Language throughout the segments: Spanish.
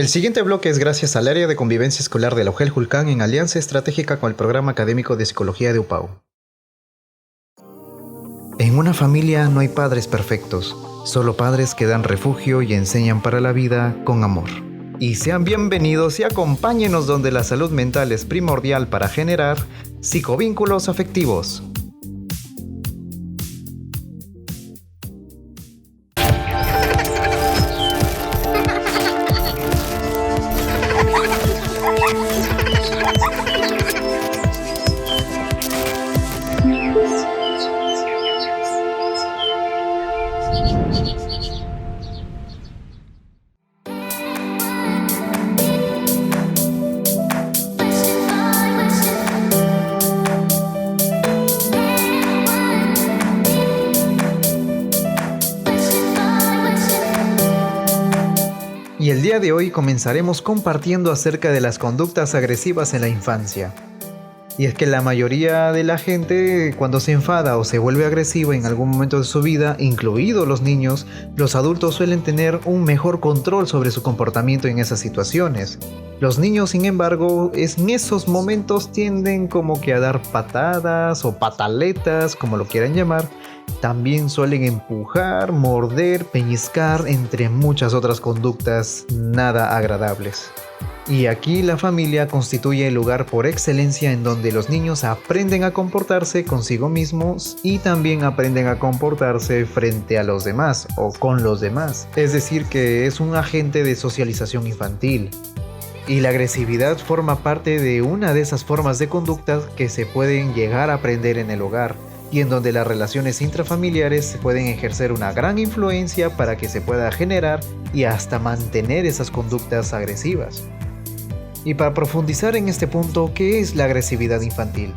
El siguiente bloque es gracias al Área de Convivencia Escolar de la UGEL Julcán en alianza estratégica con el Programa Académico de Psicología de UPAU. En una familia no hay padres perfectos, solo padres que dan refugio y enseñan para la vida con amor. Y sean bienvenidos y acompáñenos donde la salud mental es primordial para generar psicovínculos afectivos. Y el día de hoy comenzaremos compartiendo acerca de las conductas agresivas en la infancia. Y es que la mayoría de la gente, cuando se enfada o se vuelve agresivo en algún momento de su vida, incluidos los niños, los adultos suelen tener un mejor control sobre su comportamiento en esas situaciones. Los niños, sin embargo, en esos momentos tienden como que a dar patadas o pataletas, como lo quieran llamar. También suelen empujar, morder, pellizcar, entre muchas otras conductas nada agradables. Y aquí la familia constituye el lugar por excelencia en donde los niños aprenden a comportarse consigo mismos y también aprenden a comportarse frente a los demás o con los demás. Es decir, que es un agente de socialización infantil. Y la agresividad forma parte de una de esas formas de conducta que se pueden llegar a aprender en el hogar, y en donde las relaciones intrafamiliares pueden ejercer una gran influencia para que se pueda generar y hasta mantener esas conductas agresivas. Y para profundizar en este punto, ¿qué es la agresividad infantil?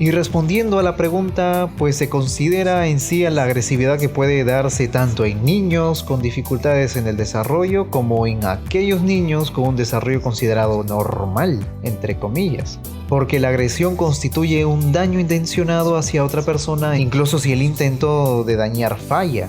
Y respondiendo a la pregunta, pues se considera en sí a la agresividad que puede darse tanto en niños con dificultades en el desarrollo como en aquellos niños con un desarrollo considerado normal, entre comillas. Porque la agresión constituye un daño intencionado hacia otra persona, incluso si el intento de dañar falla.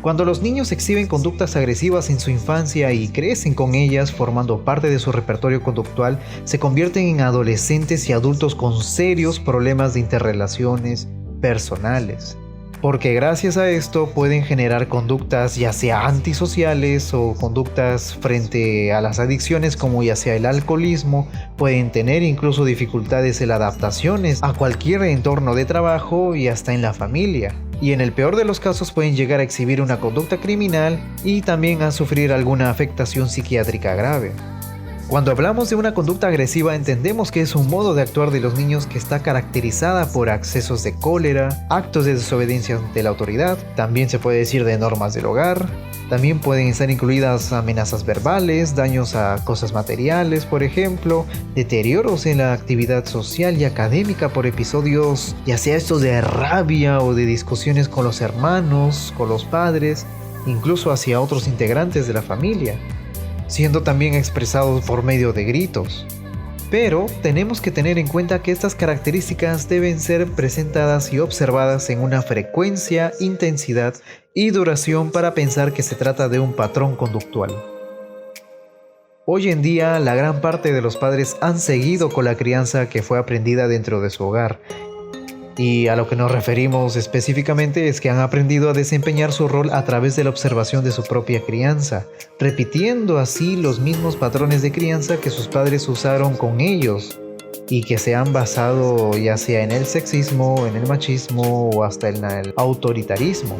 Cuando los niños exhiben conductas agresivas en su infancia y crecen con ellas formando parte de su repertorio conductual, se convierten en adolescentes y adultos con serios problemas de interrelaciones personales. Porque gracias a esto pueden generar conductas ya sea antisociales o conductas frente a las adicciones como ya sea el alcoholismo, pueden tener incluso dificultades en adaptaciones a cualquier entorno de trabajo y hasta en la familia. Y en el peor de los casos pueden llegar a exhibir una conducta criminal y también a sufrir alguna afectación psiquiátrica grave. Cuando hablamos de una conducta agresiva entendemos que es un modo de actuar de los niños que está caracterizada por accesos de cólera, actos de desobediencia ante la autoridad, también se puede decir de normas del hogar, también pueden estar incluidas amenazas verbales, daños a cosas materiales, por ejemplo, deterioros en la actividad social y académica por episodios, ya sea estos de rabia o de discusiones con los hermanos, con los padres, incluso hacia otros integrantes de la familia, siendo también expresados por medio de gritos. Pero tenemos que tener en cuenta que estas características deben ser presentadas y observadas en una frecuencia, intensidad y duración para pensar que se trata de un patrón conductual. Hoy en día, la gran parte de los padres han seguido con la crianza que fue aprendida dentro de su hogar. Y a lo que nos referimos específicamente es que han aprendido a desempeñar su rol a través de la observación de su propia crianza, repitiendo así los mismos patrones de crianza que sus padres usaron con ellos y que se han basado ya sea en el sexismo, en el machismo o hasta en el autoritarismo.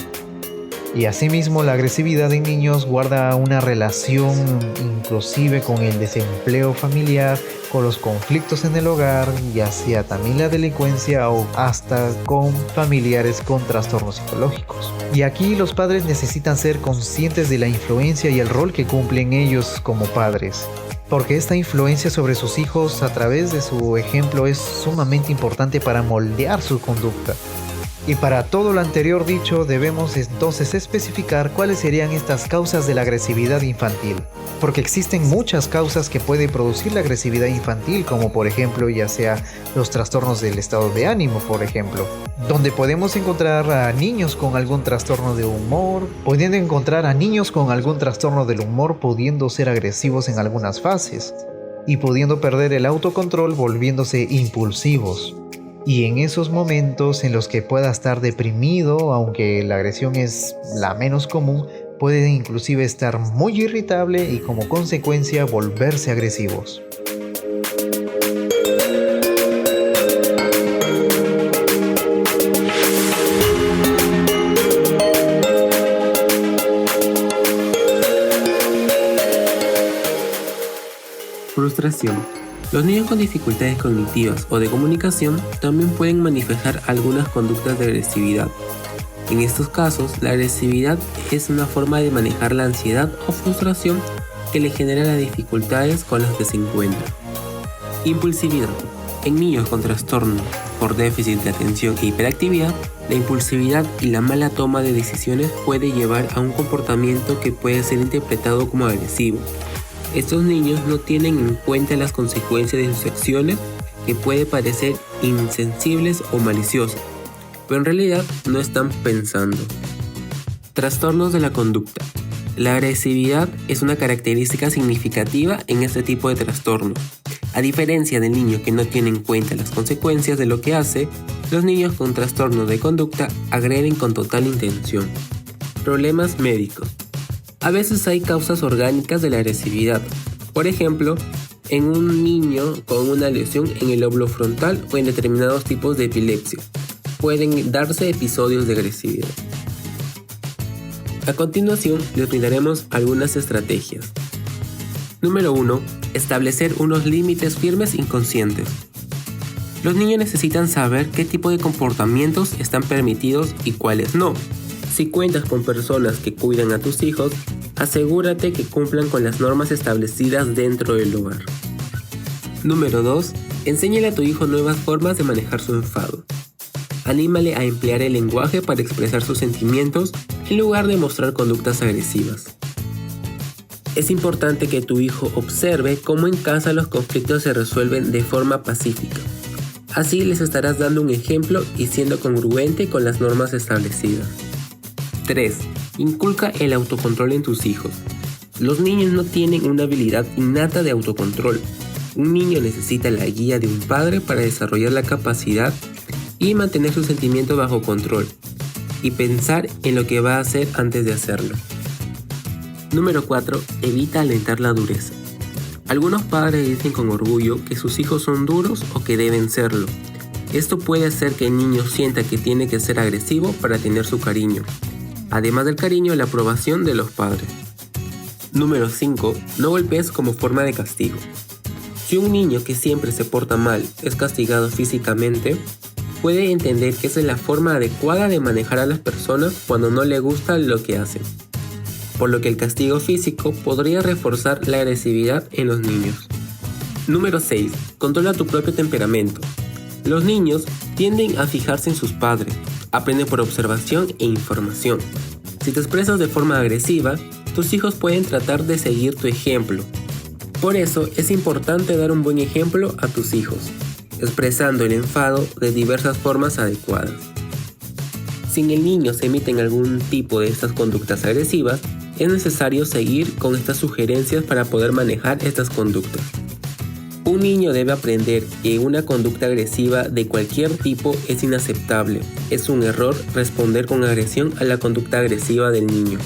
Y asimismo la agresividad en niños guarda una relación inclusive con el desempleo familiar, con los conflictos en el hogar, ya sea también la delincuencia o hasta con familiares con trastornos psicológicos. Y aquí los padres necesitan ser conscientes de la influencia y el rol que cumplen ellos como padres, porque esta influencia sobre sus hijos a través de su ejemplo es sumamente importante para moldear su conducta. Y para todo lo anterior dicho, debemos entonces especificar cuáles serían estas causas de la agresividad infantil. porque existen muchas causas que pueden producir la agresividad infantil, como por ejemplo ya sea los trastornos del estado de ánimo, por ejemplo, donde podemos encontrar a niños con algún trastorno de humor, pudiendo encontrar a niños con algún trastorno del humor pudiendo ser agresivos en algunas fases y pudiendo perder el autocontrol volviéndose impulsivos. Y en esos momentos en los que pueda estar deprimido, aunque la agresión es la menos común, pueden inclusive estar muy irritable y como consecuencia volverse agresivos. Frustración. Los niños con dificultades cognitivas o de comunicación también pueden manifestar algunas conductas de agresividad. En estos casos, la agresividad es una forma de manejar la ansiedad o frustración que le genera las dificultades con las que se encuentra. Impulsividad. En niños con trastorno por déficit de atención e hiperactividad, la impulsividad y la mala toma de decisiones puede llevar a un comportamiento que puede ser interpretado como agresivo. Estos niños no tienen en cuenta las consecuencias de sus acciones, que puede parecer insensibles o maliciosas, pero en realidad no están pensando. Trastornos de la conducta. La agresividad es una característica significativa en este tipo de trastornos. A diferencia del niño que no tiene en cuenta las consecuencias de lo que hace, los niños con trastornos de conducta agreden con total intención. Problemas médicos. A veces hay causas orgánicas de la agresividad. Por ejemplo, en un niño con una lesión en el lóbulo frontal o en determinados tipos de epilepsia, pueden darse episodios de agresividad. A continuación, les brindaremos algunas estrategias. Número 1. Establecer unos límites firmes inconscientes. Los niños necesitan saber qué tipo de comportamientos están permitidos y cuáles no. Si cuentas con personas que cuidan a tus hijos, asegúrate que cumplan con las normas establecidas dentro del hogar. Número 2. Enséñale a tu hijo nuevas formas de manejar su enfado. Anímale a emplear el lenguaje para expresar sus sentimientos en lugar de mostrar conductas agresivas. Es importante que tu hijo observe cómo en casa los conflictos se resuelven de forma pacífica. Así les estarás dando un ejemplo y siendo congruente con las normas establecidas. 3. Inculca el autocontrol en tus hijos. Los niños no tienen una habilidad innata de autocontrol. Un niño necesita la guía de un padre para desarrollar la capacidad y mantener sus sentimientos bajo control, y pensar en lo que va a hacer antes de hacerlo. Número 4. Evita alentar la dureza. Algunos padres dicen con orgullo que sus hijos son duros o que deben serlo. Esto puede hacer que el niño sienta que tiene que ser agresivo para tener su cariño. Además del cariño, la aprobación de los padres. Número 5. No golpees como forma de castigo. Si un niño que siempre se porta mal es castigado físicamente, puede entender que esa es la forma adecuada de manejar a las personas cuando no le gusta lo que hacen. Por lo que el castigo físico podría reforzar la agresividad en los niños. Número 6. Controla tu propio temperamento. Los niños tienden a fijarse en sus padres. Aprenden por observación e información. Si te expresas de forma agresiva, tus hijos pueden tratar de seguir tu ejemplo. Por eso es importante dar un buen ejemplo a tus hijos, expresando el enfado de diversas formas adecuadas. Si en el niño se emiten algún tipo de estas conductas agresivas, es necesario seguir con estas sugerencias para poder manejar estas conductas. Un niño debe aprender que una conducta agresiva de cualquier tipo es inaceptable. Es un error responder con agresión a la conducta agresiva del niño.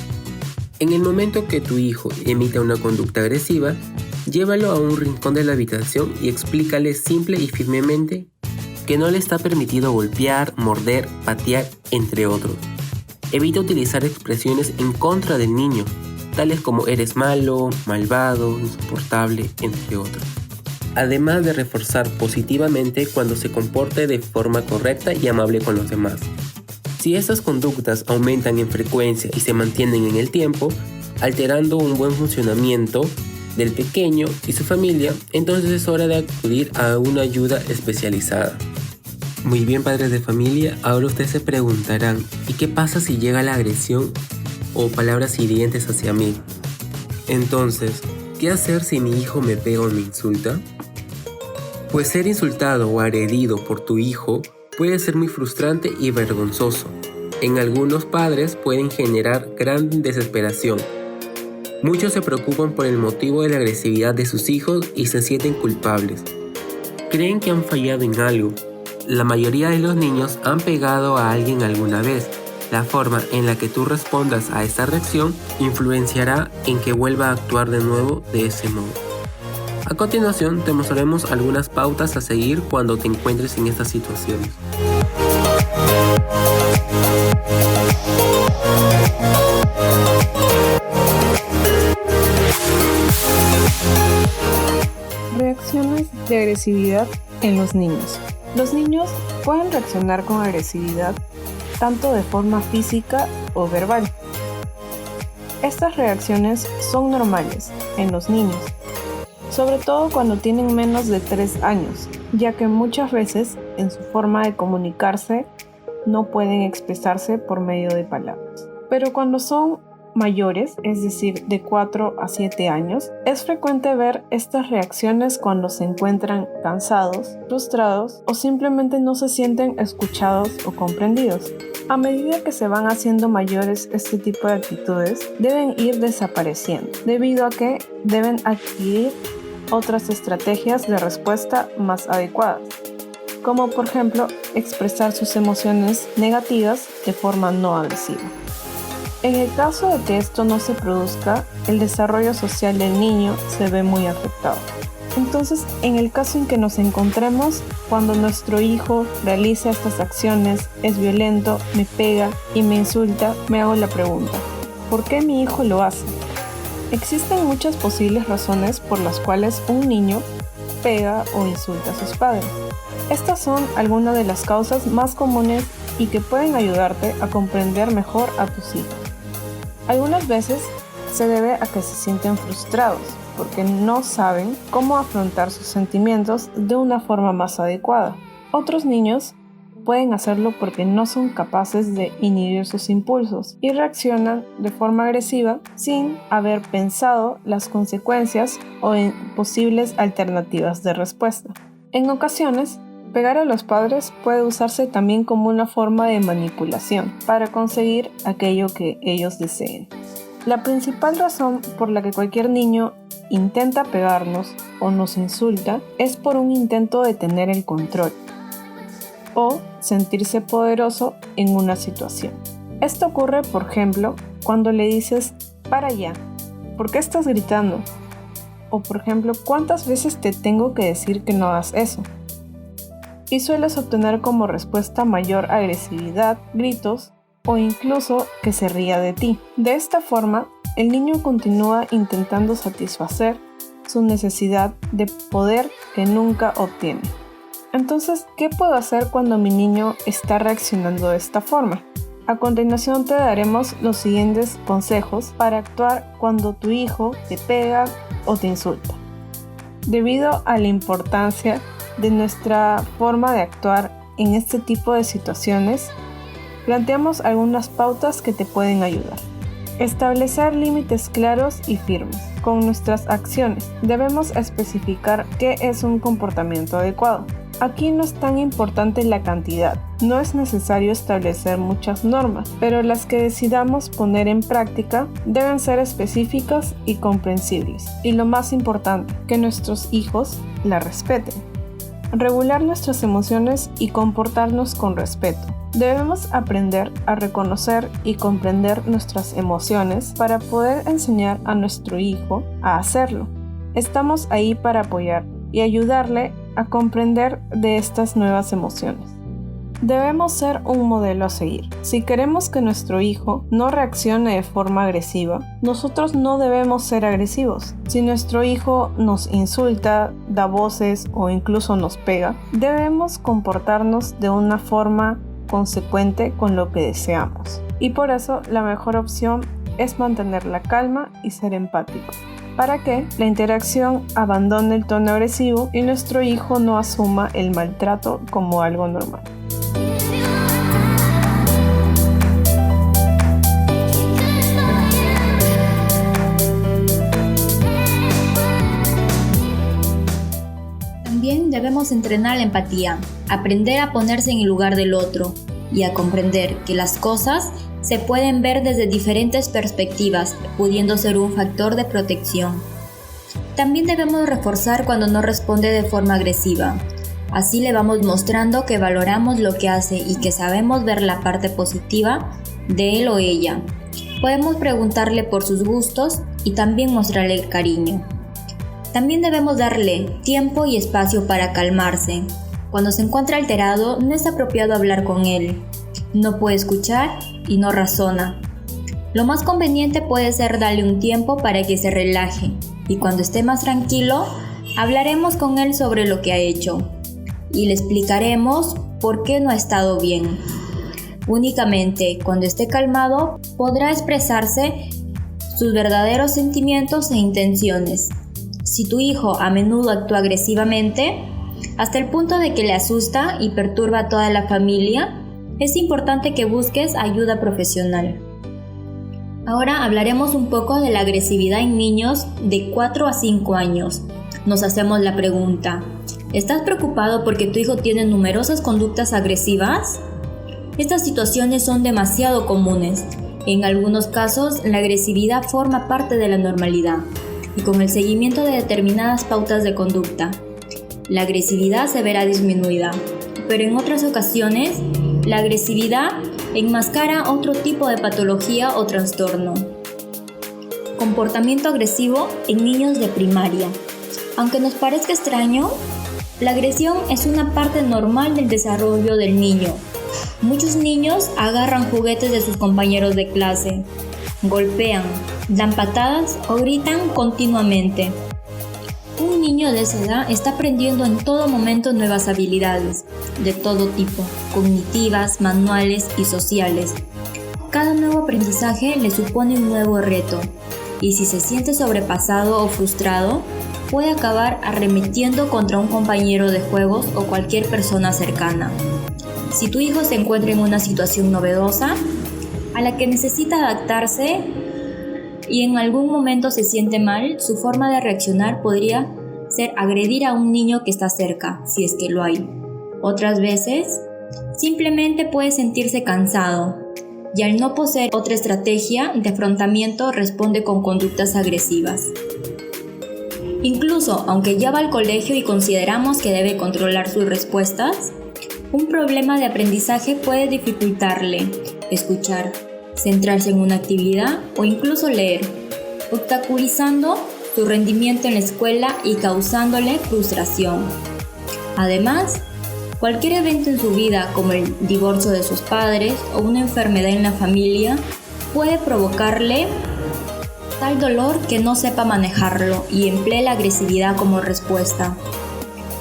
En el momento que tu hijo emita una conducta agresiva, llévalo a un rincón de la habitación y explícale simple y firmemente que no le está permitido golpear, morder, patear, entre otros. Evita utilizar expresiones en contra del niño, tales como eres malo, malvado, insoportable, entre otros. Además de reforzar positivamente cuando se comporte de forma correcta y amable con los demás. Si estas conductas aumentan en frecuencia y se mantienen en el tiempo, alterando un buen funcionamiento del pequeño y su familia, entonces es hora de acudir a una ayuda especializada. Muy bien, padres de familia, ahora ustedes se preguntarán, ¿y qué pasa si llega la agresión o palabras hirientes hacia mí? Entonces, ¿Qué hacer si mi hijo me pega o me insulta? Pues ser insultado o agredido por tu hijo puede ser muy frustrante y vergonzoso. En algunos padres pueden generar gran desesperación. Muchos se preocupan por el motivo de la agresividad de sus hijos y se sienten culpables. Creen que han fallado en algo. La mayoría de los niños han pegado a alguien alguna vez. La forma en la que tú respondas a esta reacción influenciará en que vuelva a actuar de nuevo de ese modo. A continuación te mostraremos algunas pautas a seguir cuando te encuentres en estas situaciones. Reacciones de agresividad en los niños. Los niños pueden reaccionar con agresividad tanto de forma física o verbal. Estas reacciones son normales en los niños, sobre todo cuando tienen menos de 3 años, ya que muchas veces en su forma de comunicarse no pueden expresarse por medio de palabras. Pero cuando son mayores, es decir, de 4 a 7 años, es frecuente ver estas reacciones cuando se encuentran cansados, frustrados o simplemente no se sienten escuchados o comprendidos. A medida que se van haciendo mayores, este tipo de actitudes deben ir desapareciendo, debido a que deben adquirir otras estrategias de respuesta más adecuadas, como por ejemplo expresar sus emociones negativas de forma no agresiva. En el caso de que esto no se produzca, el desarrollo social del niño se ve muy afectado. Entonces, en el caso en que nos encontremos cuando nuestro hijo realiza estas acciones, es violento, me pega y me insulta, me hago la pregunta: ¿por qué mi hijo lo hace? Existen muchas posibles razones por las cuales un niño pega o insulta a sus padres. Estas son algunas de las causas más comunes y que pueden ayudarte a comprender mejor a tus hijos. Algunas veces se debe a que se sienten frustrados porque no saben cómo afrontar sus sentimientos de una forma más adecuada. Otros niños pueden hacerlo porque no son capaces de inhibir sus impulsos y reaccionan de forma agresiva sin haber pensado las consecuencias o en posibles alternativas de respuesta. En ocasiones, pegar a los padres puede usarse también como una forma de manipulación para conseguir aquello que ellos deseen. La principal razón por la que cualquier niño intenta pegarnos o nos insulta es por un intento de tener el control o sentirse poderoso en una situación. Esto ocurre, por ejemplo, cuando le dices: para allá, ¿por qué estás gritando? O por ejemplo, ¿cuántas veces te tengo que decir que no hagas eso? Y sueles obtener como respuesta mayor agresividad, gritos o incluso que se ría de ti. De esta forma, el niño continúa intentando satisfacer su necesidad de poder que nunca obtiene. Entonces, ¿qué puedo hacer cuando mi niño está reaccionando de esta forma? A continuación te daremos los siguientes consejos para actuar cuando tu hijo te pega o te insulta. Debido a la importancia de nuestra forma de actuar en este tipo de situaciones, planteamos algunas pautas que te pueden ayudar. Establecer límites claros y firmes. Con nuestras acciones debemos especificar qué es un comportamiento adecuado. Aquí no es tan importante la cantidad, no es necesario establecer muchas normas, pero las que decidamos poner en práctica deben ser específicas y comprensibles. Y lo más importante, que nuestros hijos la respeten. Regular nuestras emociones y comportarnos con respeto. Debemos aprender a reconocer y comprender nuestras emociones para poder enseñar a nuestro hijo a hacerlo. Estamos ahí para apoyar y ayudarle a comprender de estas nuevas emociones. Debemos ser un modelo a seguir. Si queremos que nuestro hijo no reaccione de forma agresiva, nosotros no debemos ser agresivos. Si nuestro hijo nos insulta, da voces o incluso nos pega, debemos comportarnos de una forma consecuente con lo que deseamos. Y por eso la mejor opción es mantener la calma y ser empático, para que la interacción abandone el tono agresivo y nuestro hijo no asuma el maltrato como algo normal. debemos entrenar la empatía, aprender a ponerse en el lugar del otro y a comprender que las cosas se pueden ver desde diferentes perspectivas, pudiendo ser un factor de protección. También debemos reforzar cuando no responde de forma agresiva. Así le vamos mostrando que valoramos lo que hace y que sabemos ver la parte positiva de él o ella. Podemos preguntarle por sus gustos y también mostrarle el cariño. También debemos darle tiempo y espacio para calmarse. Cuando se encuentra alterado, no es apropiado hablar con él. No puede escuchar y no razona. Lo más conveniente puede ser darle un tiempo para que se relaje y cuando esté más tranquilo, hablaremos con él sobre lo que ha hecho y le explicaremos por qué no ha estado bien. Únicamente cuando esté calmado podrá expresarse sus verdaderos sentimientos e intenciones. Si tu hijo a menudo actúa agresivamente, hasta el punto de que le asusta y perturba a toda la familia, es importante que busques ayuda profesional. Ahora hablaremos un poco de la agresividad en niños de 4 a 5 años. Nos hacemos la pregunta, ¿estás preocupado porque tu hijo tiene numerosas conductas agresivas? Estas situaciones son demasiado comunes. En algunos casos, la agresividad forma parte de la normalidad y con el seguimiento de determinadas pautas de conducta, la agresividad se verá disminuida, pero en otras ocasiones, la agresividad enmascara otro tipo de patología o trastorno. Comportamiento agresivo en niños de primaria. Aunque nos parezca extraño, la agresión es una parte normal del desarrollo del niño. Muchos niños agarran juguetes de sus compañeros de clase, golpean, dan patadas o gritan continuamente. Un niño de esa edad está aprendiendo en todo momento nuevas habilidades, de todo tipo, cognitivas, manuales y sociales. Cada nuevo aprendizaje le supone un nuevo reto, y si se siente sobrepasado o frustrado, puede acabar arremetiendo contra un compañero de juegos o cualquier persona cercana. Si tu hijo se encuentra en una situación novedosa, a la que necesita adaptarse, y en algún momento se siente mal, su forma de reaccionar podría ser agredir a un niño que está cerca, si es que lo hay. Otras veces, simplemente puede sentirse cansado, y al no poseer otra estrategia de afrontamiento responde con conductas agresivas. Incluso, aunque ya va al colegio y consideramos que debe controlar sus respuestas, un problema de aprendizaje puede dificultarle escuchar, centrarse en una actividad o incluso leer, obstaculizando su rendimiento en la escuela y causándole frustración. Además, cualquier evento en su vida como el divorcio de sus padres o una enfermedad en la familia puede provocarle tal dolor que no sepa manejarlo y emplee la agresividad como respuesta.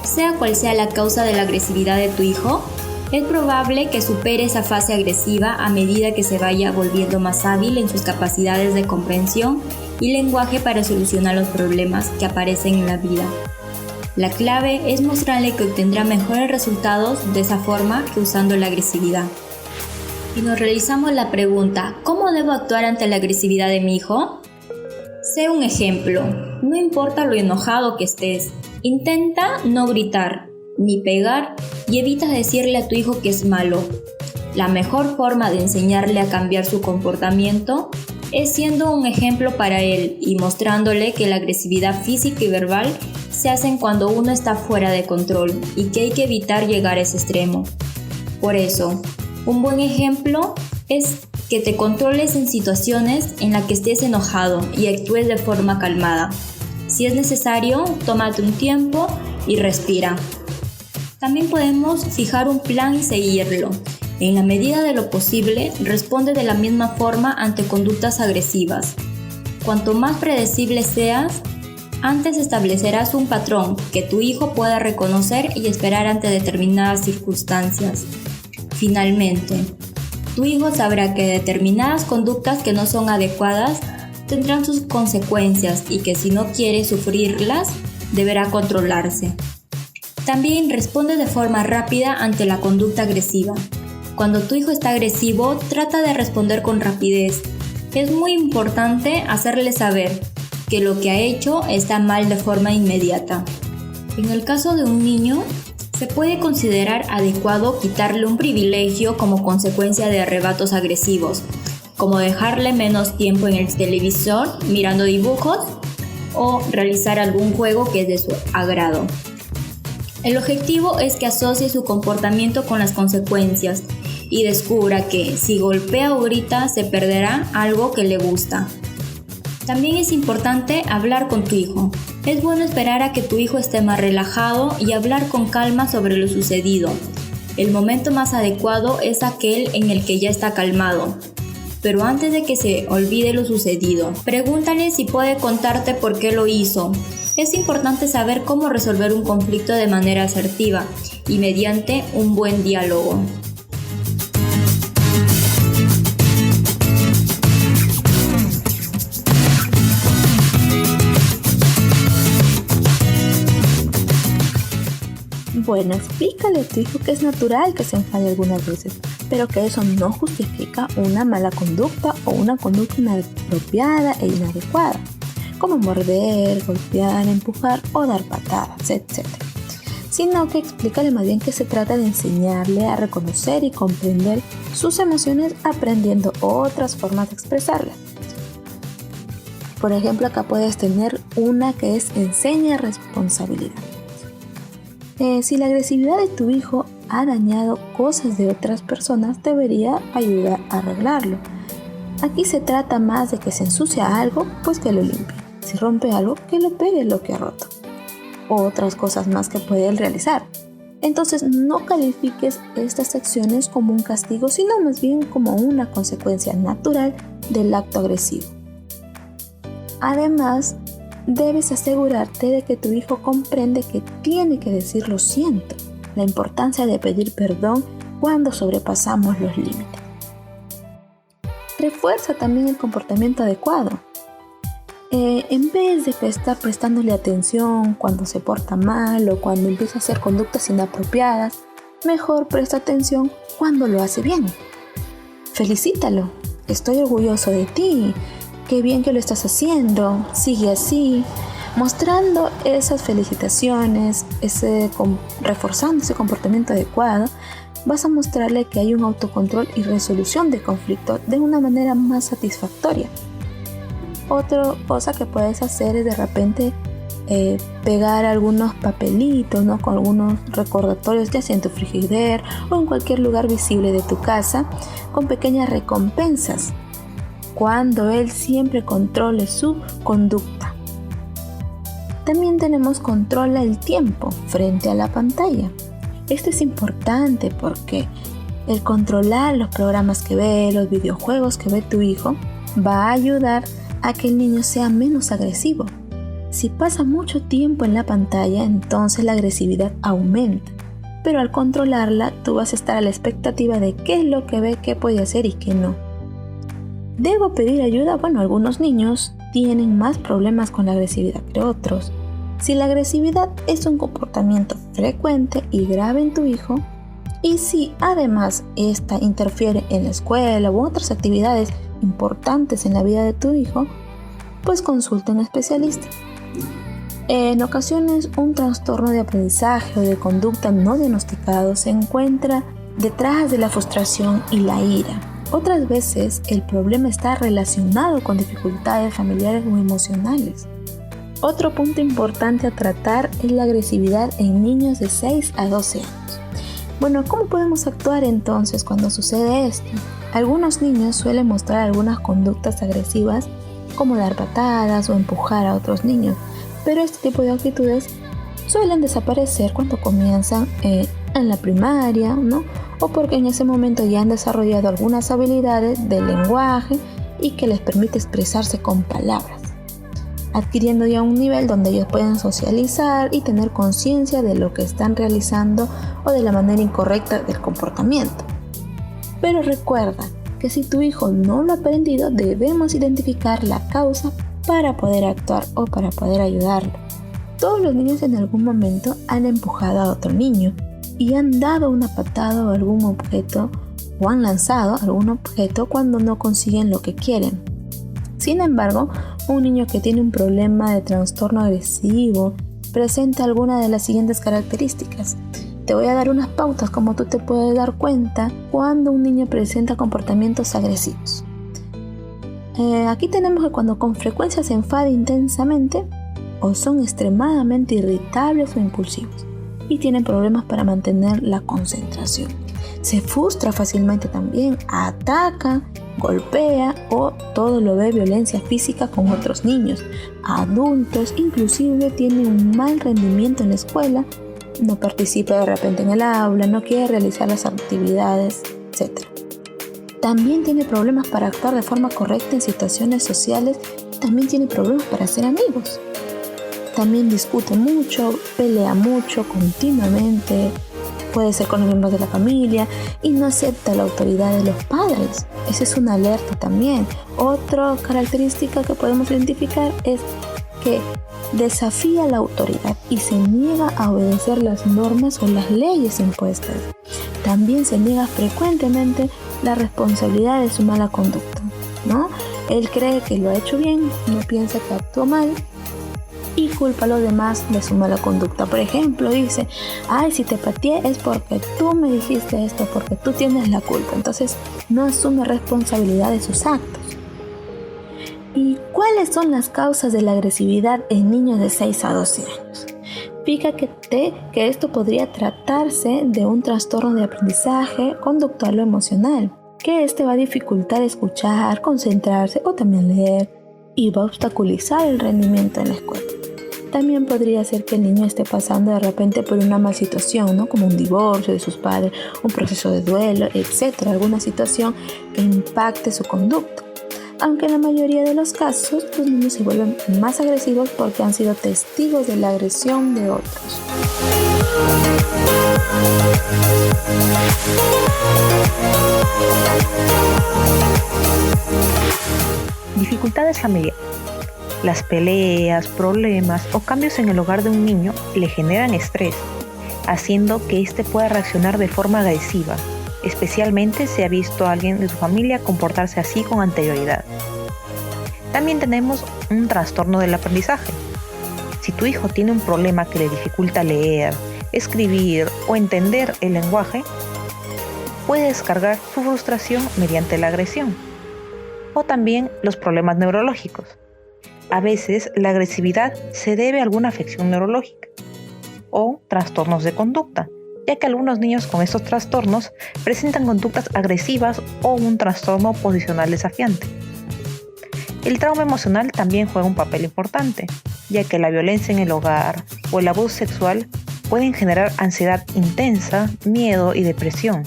Sea cual sea la causa de la agresividad de tu hijo, es probable que supere esa fase agresiva a medida que se vaya volviendo más hábil en sus capacidades de comprensión y lenguaje para solucionar los problemas que aparecen en la vida. La clave es mostrarle que obtendrá mejores resultados de esa forma que usando la agresividad. Y nos realizamos la pregunta, ¿cómo debo actuar ante la agresividad de mi hijo? Sé un ejemplo, no importa lo enojado que estés, intenta no gritar, ni pegar y evita decirle a tu hijo que es malo. La mejor forma de enseñarle a cambiar su comportamiento es siendo un ejemplo para él y mostrándole que la agresividad física y verbal se hacen cuando uno está fuera de control y que hay que evitar llegar a ese extremo. Por eso, un buen ejemplo es que te controles en situaciones en las que estés enojado y actúes de forma calmada. Si es necesario, tómate un tiempo y respira. También podemos fijar un plan y seguirlo. En la medida de lo posible, responde de la misma forma ante conductas agresivas. Cuanto más predecible seas, antes establecerás un patrón que tu hijo pueda reconocer y esperar ante determinadas circunstancias. Finalmente, tu hijo sabrá que determinadas conductas que no son adecuadas tendrán sus consecuencias y que si no quiere sufrirlas, deberá controlarse. También responde de forma rápida ante la conducta agresiva. Cuando tu hijo está agresivo, trata de responder con rapidez. Es muy importante hacerle saber que lo que ha hecho está mal de forma inmediata. En el caso de un niño, se puede considerar adecuado quitarle un privilegio como consecuencia de arrebatos agresivos, como dejarle menos tiempo en el televisor mirando dibujos o realizar algún juego que es de su agrado. El objetivo es que asocie su comportamiento con las consecuencias y descubra que si golpea o grita se perderá algo que le gusta. También es importante hablar con tu hijo. Es bueno esperar a que tu hijo esté más relajado y hablar con calma sobre lo sucedido. El momento más adecuado es aquel en el que ya está calmado. Pero antes de que se olvide lo sucedido, pregúntale si puede contarte por qué lo hizo. Es importante saber cómo resolver un conflicto de manera asertiva y mediante un buen diálogo. Bueno, explícale a tu hijo que es natural que se enfade algunas veces, pero que eso no justifica una mala conducta o una conducta inapropiada e inadecuada, como morder, golpear, empujar o dar patadas, etc. Sino que explícale más bien que se trata de enseñarle a reconocer y comprender sus emociones aprendiendo otras formas de expresarlas. Por ejemplo, acá puedes tener una que es enseña responsabilidad. Si la agresividad de tu hijo ha dañado cosas de otras personas, debería ayudar a arreglarlo. Aquí se trata más de que se ensucia algo, pues que lo limpie. Si rompe algo, que lo pegue lo que ha roto. O otras cosas más que puede él realizar. Entonces no califiques estas acciones como un castigo, sino más bien como una consecuencia natural del acto agresivo. Además, debes asegurarte de que tu hijo comprende que tiene que decir lo siento, la importancia de pedir perdón cuando sobrepasamos los límites. Refuerza también el comportamiento adecuado. En vez de estar prestándole atención cuando se porta mal o cuando empieza a hacer conductas inapropiadas, mejor presta atención cuando lo hace bien. Felicítalo, estoy orgulloso de ti. Qué bien que lo estás haciendo, sigue así, mostrando esas felicitaciones, reforzando ese comportamiento adecuado, vas a mostrarle que hay un autocontrol y resolución de conflictos de una manera más satisfactoria. Otra cosa que puedes hacer es de repente pegar algunos papelitos, ¿no? Con algunos recordatorios, ya sea en tu frigider o en cualquier lugar visible de tu casa, con pequeñas recompensas, cuando él siempre controle su conducta. También tenemos controla el tiempo frente a la pantalla. Esto es importante porque el controlar los programas que ve, los videojuegos que ve tu hijo, va a ayudar a que el niño sea menos agresivo. Si pasa mucho tiempo en la pantalla, entonces la agresividad aumenta. Pero al controlarla, tú vas a estar a la expectativa de qué es lo que ve, qué puede hacer y qué no. ¿Debo pedir ayuda? Bueno, algunos niños tienen más problemas con la agresividad que otros. Si la agresividad es un comportamiento frecuente y grave en tu hijo, y si además esta interfiere en la escuela u otras actividades importantes en la vida de tu hijo, pues consulta a un especialista. En ocasiones, un trastorno de aprendizaje o de conducta no diagnosticado se encuentra detrás de la frustración y la ira. Otras veces, el problema está relacionado con dificultades familiares o emocionales. Otro punto importante a tratar es la agresividad en niños de 6 a 12 años. Bueno, ¿cómo podemos actuar entonces cuando sucede esto? Algunos niños suelen mostrar algunas conductas agresivas, como dar patadas o empujar a otros niños, pero este tipo de actitudes suelen desaparecer cuando comienzan en la primaria, ¿no? O porque en ese momento ya han desarrollado algunas habilidades del lenguaje y que les permite expresarse con palabras, adquiriendo ya un nivel donde ellos pueden socializar y tener conciencia de lo que están realizando o de la manera incorrecta del comportamiento. Pero recuerda que si tu hijo no lo ha aprendido, debemos identificar la causa para poder actuar o para poder ayudarlo. Todos los niños en algún momento han empujado a otro niño y han dado una patada o algún objeto o han lanzado algún objeto cuando no consiguen lo que quieren. Sin embargo, un niño que tiene un problema de trastorno agresivo presenta alguna de las siguientes características. Te voy a dar unas pautas como tú te puedes dar cuenta cuando un niño presenta comportamientos agresivos. Aquí tenemos que cuando con frecuencia se enfada intensamente o son extremadamente irritables o impulsivos y tienen problemas para mantener la concentración. Se frustra fácilmente también, ataca, golpea o todo lo ve violencia física con otros niños, adultos, inclusive tiene un mal rendimiento en la escuela, no participa de repente en el aula, no quiere realizar las actividades, etc. También tiene problemas para actuar de forma correcta en situaciones sociales, también tiene problemas para hacer amigos. También discute mucho, pelea mucho continuamente, puede ser con los miembros de la familia y no acepta la autoridad de los padres. Esa es una alerta también. Otra característica que podemos identificar es que desafía la autoridad y se niega a obedecer las normas o las leyes impuestas. También se niega frecuentemente la responsabilidad de su mala conducta, ¿no? Él cree que lo ha hecho bien, no piensa que actuó mal y culpa a los demás de su mala conducta. Por ejemplo, dice, ay, si te pateé es porque tú me dijiste esto, porque tú tienes la culpa. Entonces, no asume responsabilidad de sus actos. ¿Y cuáles son las causas de la agresividad en niños de 6 a 12 años? Fíjate que esto podría tratarse de un trastorno de aprendizaje conductual o emocional, que va a dificultar escuchar, concentrarse o también leer y va a obstaculizar el rendimiento en la escuela. También podría ser que el niño esté pasando de repente por una mala situación, ¿no? Como un divorcio de sus padres, un proceso de duelo, etc. Alguna situación que impacte su conducta. Aunque en la mayoría de los casos, los niños se vuelven más agresivos porque han sido testigos de la agresión de otros. Dificultades familiares. Las peleas, problemas o cambios en el hogar de un niño le generan estrés, haciendo que éste pueda reaccionar de forma agresiva, especialmente si ha visto a alguien de su familia comportarse así con anterioridad. También tenemos un trastorno del aprendizaje. Si tu hijo tiene un problema que le dificulta leer, escribir o entender el lenguaje, puede descargar su frustración mediante la agresión. O también los problemas neurológicos. A veces la agresividad se debe a alguna afección neurológica o trastornos de conducta, ya que algunos niños con estos trastornos presentan conductas agresivas o un trastorno posicional desafiante. El trauma emocional también juega un papel importante, ya que la violencia en el hogar o el abuso sexual pueden generar ansiedad intensa, miedo y depresión.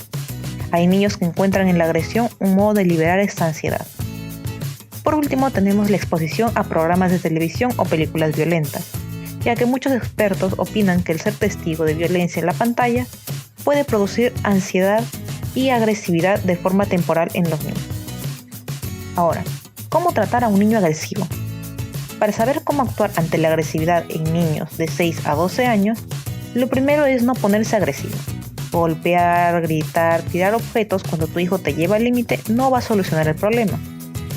Hay niños que encuentran en la agresión un modo de liberar esta ansiedad. Por último, tenemos la exposición a programas de televisión o películas violentas, ya que muchos expertos opinan que el ser testigo de violencia en la pantalla puede producir ansiedad y agresividad de forma temporal en los niños. Ahora, ¿cómo tratar a un niño agresivo? Para saber cómo actuar ante la agresividad en niños de 6 a 12 años, lo primero es no ponerse agresivo. Golpear, gritar, tirar objetos cuando tu hijo te lleva al límite no va a solucionar el problema.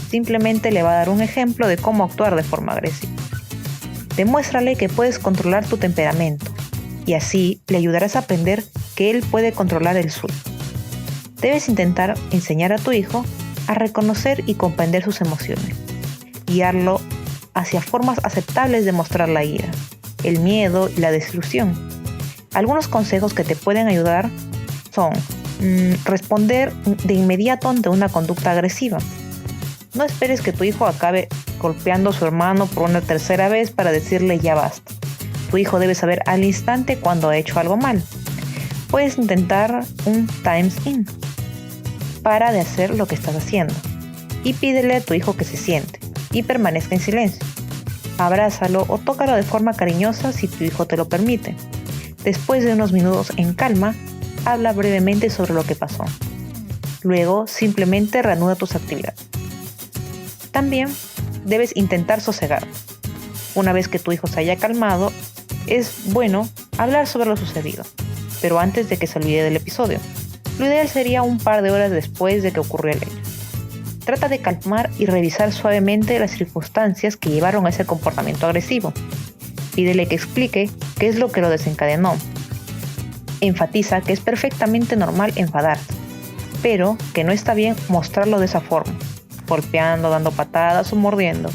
Simplemente le va a dar un ejemplo de cómo actuar de forma agresiva. Demuéstrale que puedes controlar tu temperamento y así le ayudarás a aprender que él puede controlar el suyo. Debes intentar enseñar a tu hijo a reconocer y comprender sus emociones, guiarlo hacia formas aceptables de mostrar la ira, el miedo y la desilusión. Algunos consejos que te pueden ayudar son responder de inmediato ante una conducta agresiva. No esperes que tu hijo acabe golpeando a su hermano por una tercera vez para decirle ya basta. Tu hijo debe saber al instante cuando ha hecho algo mal. Puedes intentar un times in. Para de hacer lo que estás haciendo y pídele a tu hijo que se siente y permanezca en silencio. Abrázalo o tócalo de forma cariñosa si tu hijo te lo permite. Después de unos minutos en calma, habla brevemente sobre lo que pasó. Luego, simplemente reanuda tus actividades. También debes intentar sosegar. Una vez que tu hijo se haya calmado, es bueno hablar sobre lo sucedido, pero antes de que se olvide del episodio. Lo ideal sería un par de horas después de que ocurrió el hecho. Trata de calmar y revisar suavemente las circunstancias que llevaron a ese comportamiento agresivo. Pídele que explique qué es lo que lo desencadenó. Enfatiza que es perfectamente normal enfadarse, pero que no está bien mostrarlo de esa forma, golpeando, dando patadas o mordiendo.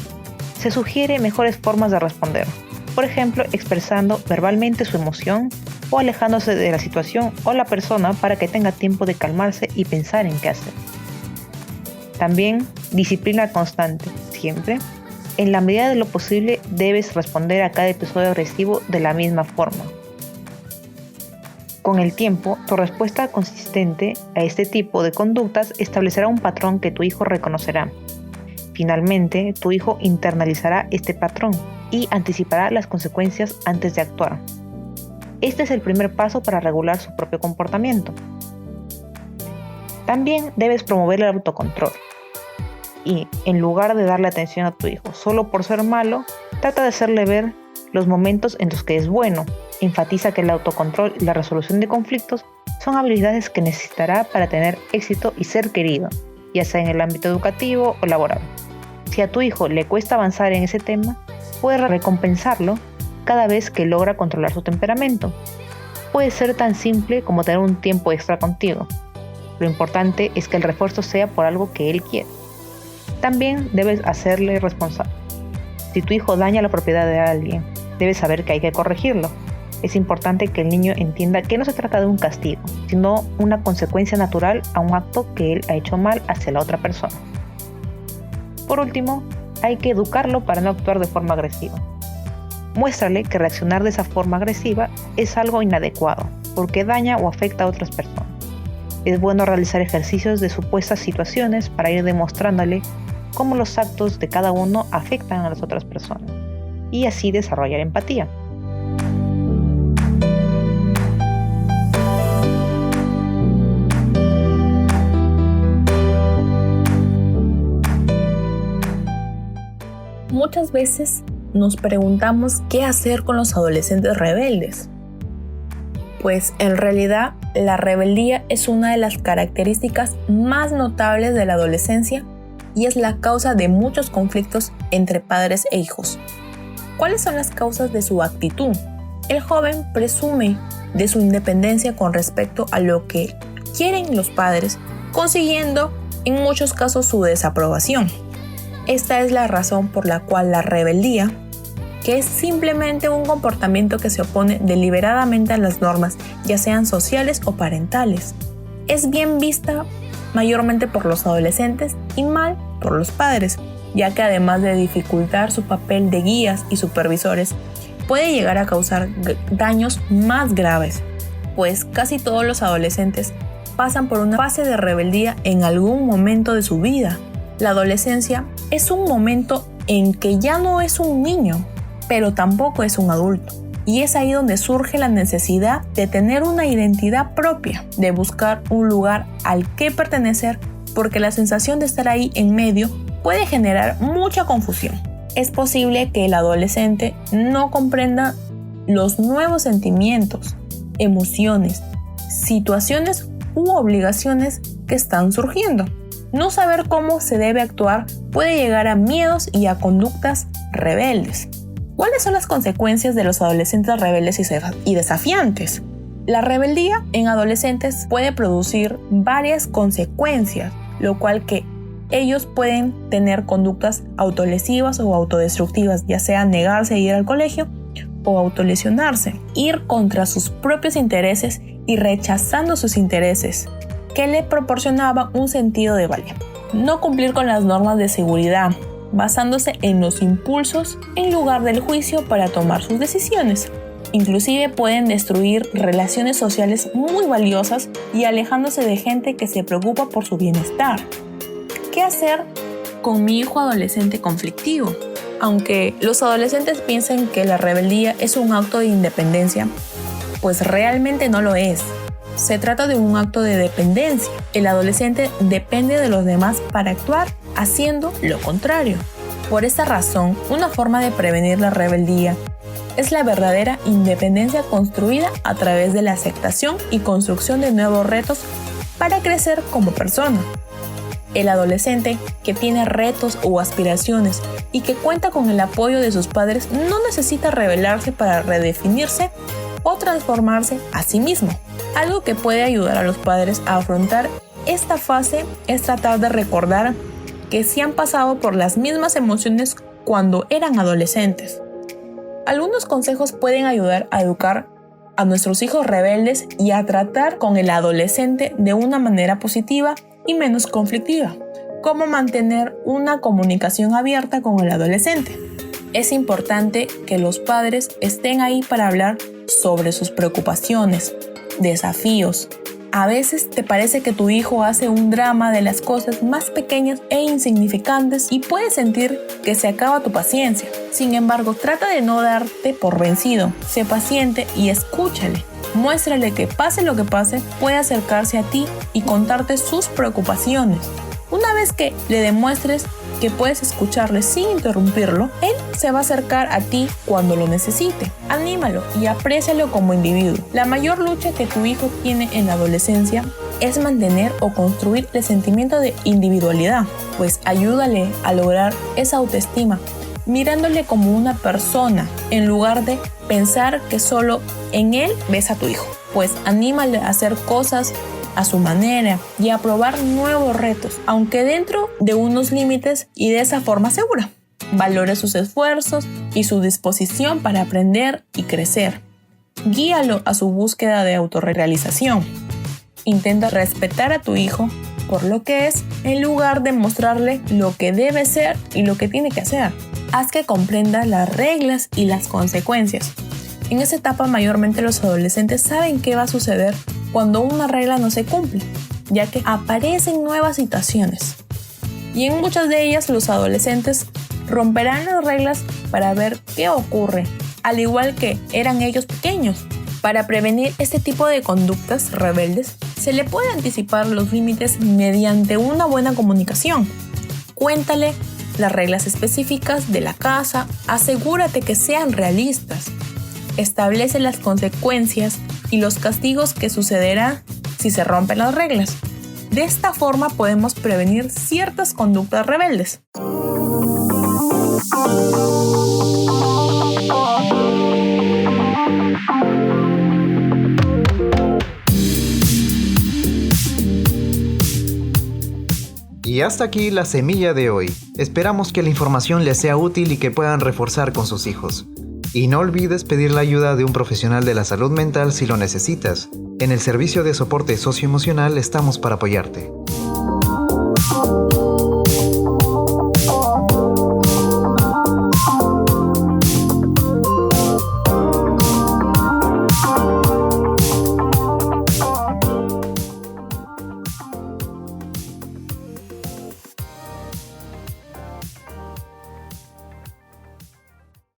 Se sugiere mejores formas de responder, por ejemplo, expresando verbalmente su emoción o alejándose de la situación o la persona para que tenga tiempo de calmarse y pensar en qué hacer. También, disciplina constante, siempre. En la medida de lo posible debes responder a cada episodio agresivo de la misma forma. Con el tiempo, tu respuesta consistente a este tipo de conductas establecerá un patrón que tu hijo reconocerá. Finalmente, tu hijo internalizará este patrón y anticipará las consecuencias antes de actuar. Este es el primer paso para regular su propio comportamiento. También debes promover el autocontrol. Y, en lugar de darle atención a tu hijo solo por ser malo, trata de hacerle ver los momentos en los que es bueno. Enfatiza que el autocontrol y la resolución de conflictos son habilidades que necesitará para tener éxito y ser querido, ya sea en el ámbito educativo o laboral. Si a tu hijo le cuesta avanzar en ese tema, puedes recompensarlo cada vez que logra controlar su temperamento. Puede ser tan simple como tener un tiempo extra contigo. Lo importante es que el refuerzo sea por algo que él quiere. También debes hacerle responsable. Si tu hijo daña la propiedad de alguien, debes saber que hay que corregirlo. Es importante que el niño entienda que no se trata de un castigo, sino una consecuencia natural a un acto que él ha hecho mal hacia la otra persona. Por último, hay que educarlo para no actuar de forma agresiva. Muéstrale que reaccionar de esa forma agresiva es algo inadecuado, porque daña o afecta a otras personas. Es bueno realizar ejercicios de supuestas situaciones para ir demostrándole cómo los actos de cada uno afectan a las otras personas, y así desarrollar empatía. Muchas veces nos preguntamos qué hacer con los adolescentes rebeldes. Pues en realidad la rebeldía es una de las características más notables de la adolescencia y es la causa de muchos conflictos entre padres e hijos. ¿Cuáles son las causas de su actitud? El joven presume de su independencia con respecto a lo que quieren los padres, consiguiendo en muchos casos su desaprobación. Esta es la razón por la cual la rebeldía, que es simplemente un comportamiento que se opone deliberadamente a las normas, ya sean sociales o parentales, es bien vista mayormente por los adolescentes y mal por los padres, ya que además de dificultar su papel de guías y supervisores, puede llegar a causar daños más graves, pues casi todos los adolescentes pasan por una fase de rebeldía en algún momento de su vida. La adolescencia es un momento en que ya no es un niño, pero tampoco es un adulto. Y es ahí donde surge la necesidad de tener una identidad propia, de buscar un lugar al que pertenecer, porque la sensación de estar ahí en medio puede generar mucha confusión. Es posible que el adolescente no comprenda los nuevos sentimientos, emociones, situaciones u obligaciones que están surgiendo. No saber cómo se debe actuar puede llegar a miedos y a conductas rebeldes. ¿Cuáles son las consecuencias de los adolescentes rebeldes y desafiantes? La rebeldía en adolescentes puede producir varias consecuencias, lo cual que ellos pueden tener conductas autolesivas o autodestructivas, ya sea negarse a ir al colegio o autolesionarse, ir contra sus propios intereses y rechazando sus intereses, que le proporcionaban un sentido de valía. No cumplir con las normas de seguridad, basándose en los impulsos en lugar del juicio para tomar sus decisiones. Inclusive pueden destruir relaciones sociales muy valiosas y alejándose de gente que se preocupa por su bienestar. ¿Qué hacer con mi hijo adolescente conflictivo? Aunque los adolescentes piensen que la rebeldía es un acto de independencia, pues realmente no lo es. Se trata de un acto de dependencia. El adolescente depende de los demás para actuar, haciendo lo contrario. Por esta razón, una forma de prevenir la rebeldía es la verdadera independencia construida a través de la aceptación y construcción de nuevos retos para crecer como persona. El adolescente que tiene retos o aspiraciones y que cuenta con el apoyo de sus padres no necesita rebelarse para redefinirse o transformarse a sí mismo. Algo que puede ayudar a los padres a afrontar esta fase es tratar de recordar que sí han pasado por las mismas emociones cuando eran adolescentes. Algunos consejos pueden ayudar a educar a nuestros hijos rebeldes y a tratar con el adolescente de una manera positiva y menos conflictiva. Cómo mantener una comunicación abierta con el adolescente. Es importante que los padres estén ahí para hablar sobre sus preocupaciones, desafíos. A veces te parece que tu hijo hace un drama de las cosas más pequeñas e insignificantes y puedes sentir que se acaba tu paciencia. Sin embargo, trata de no darte por vencido. Sé paciente y escúchale. Muéstrale que pase lo que pase, puede acercarse a ti y contarte sus preocupaciones. Una vez que le demuestres que puedes escucharle sin interrumpirlo, él se va a acercar a ti cuando lo necesite. Anímalo y aprécialo como individuo. La mayor lucha que tu hijo tiene en la adolescencia es mantener o construir el sentimiento de individualidad, pues ayúdale a lograr esa autoestima, mirándole como una persona en lugar de pensar que solo en él ves a tu hijo. Pues anímale a hacer cosas a su manera y a probar nuevos retos, aunque dentro de unos límites y de esa forma segura. Valore sus esfuerzos y su disposición para aprender y crecer. Guíalo a su búsqueda de autorrealización. Intenta respetar a tu hijo por lo que es, en lugar de mostrarle lo que debe ser y lo que tiene que hacer. Haz que comprenda las reglas y las consecuencias. En esta etapa mayormente los adolescentes saben qué va a suceder cuando una regla no se cumple, ya que aparecen nuevas situaciones. Y en muchas de ellas los adolescentes romperán las reglas para ver qué ocurre, al igual que eran ellos pequeños. Para prevenir este tipo de conductas rebeldes, se le puede anticipar los límites mediante una buena comunicación. Cuéntale las reglas específicas de la casa, asegúrate que sean realistas. Establece las consecuencias y los castigos que sucederán si se rompen las reglas. De esta forma podemos prevenir ciertas conductas rebeldes. Y hasta aquí la semilla de hoy. Esperamos que la información les sea útil y que puedan reforzar con sus hijos. Y no olvides pedir la ayuda de un profesional de la salud mental si lo necesitas. En el servicio de soporte socioemocional estamos para apoyarte.